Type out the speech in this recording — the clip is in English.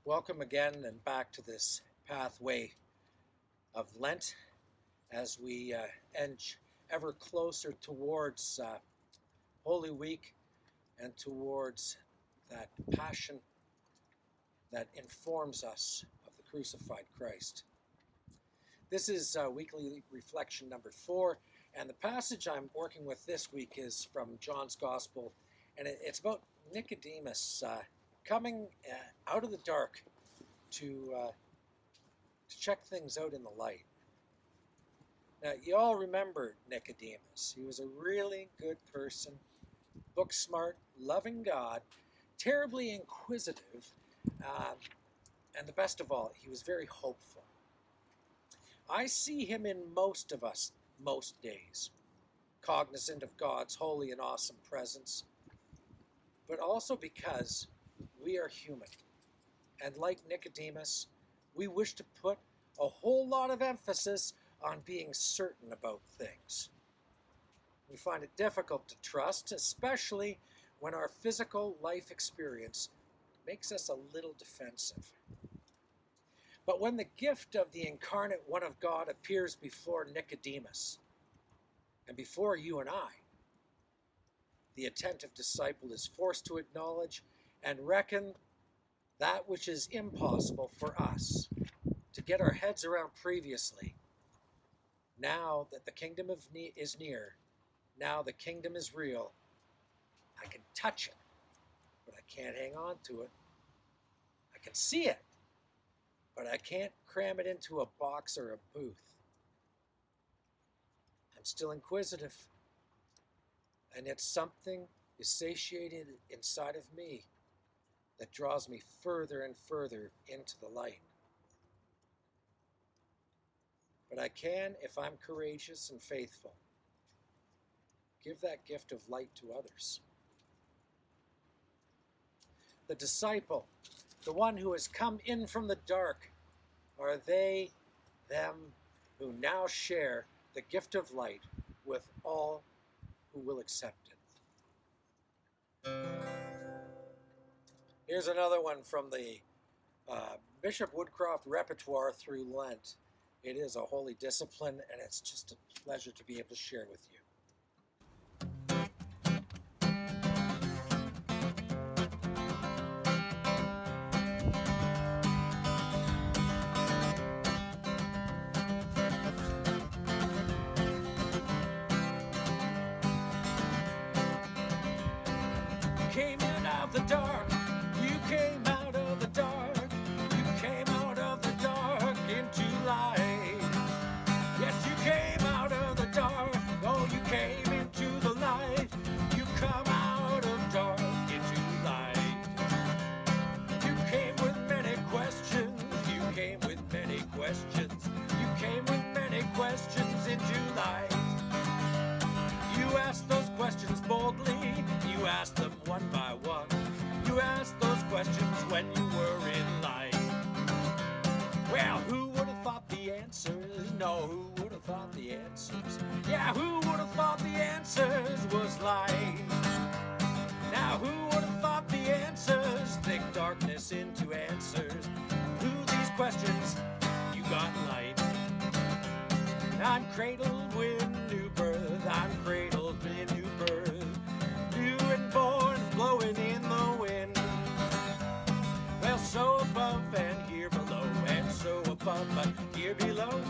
Welcome again and back to this pathway of Lent as we edge ever closer towards Holy Week and towards that passion that informs us of the crucified Christ. This is weekly reflection number 4, and the passage I'm working with this week is from John's Gospel, and it's about Nicodemus coming out of the dark to check things out in the light. Now, you all remember Nicodemus. He was a really good person, book smart, loving God, terribly inquisitive, and the best of all, he was very hopeful. I see him in most of us most days, cognizant of God's holy and awesome presence, but also because we are human. And like Nicodemus, we wish to put a whole lot of emphasis on being certain about things. We find it difficult to trust, especially when our physical life experience makes us a little defensive. But when the gift of the incarnate One of God appears before Nicodemus, and before you and I, the attentive disciple is forced to acknowledge and reckon that which is impossible for us to get our heads around previously. Now that the kingdom is near, now the kingdom is real, I can touch it, but I can't hang on to it. I can see it, but I can't cram it into a box or a booth. I'm still inquisitive, and yet something is satiated inside of me that draws me further and further into the light. But I can, if I'm courageous and faithful, give that gift of light to others. The disciple, the one who has come in from the dark, are they, them, who now share the gift of light with all who will accept it. Here's another one from the Bishop Woodcroft repertoire through Lent. It is a holy discipline, and it's just a pleasure to be able to share with you. Came out of the dark, you came out of the dark, you came out of the dark into light. Yes, you came out of the dark, oh, you came into the light. You come out of dark into light. You came with many questions, you came with many questions, you came with many questions into light. You asked those questions boldly, you asked them one by one. You asked those questions when you were in light. Well, who would have thought the answers? No, who would have thought the answers? Yeah, who would have thought the answers was light? Now, who would have thought the answers? Thick darkness into answers. Who these questions? You got light. I'm cradled with new birth. I'm cradled in new birth. New and born, blowing in the wind. Well, so above and here below, and so above but here below.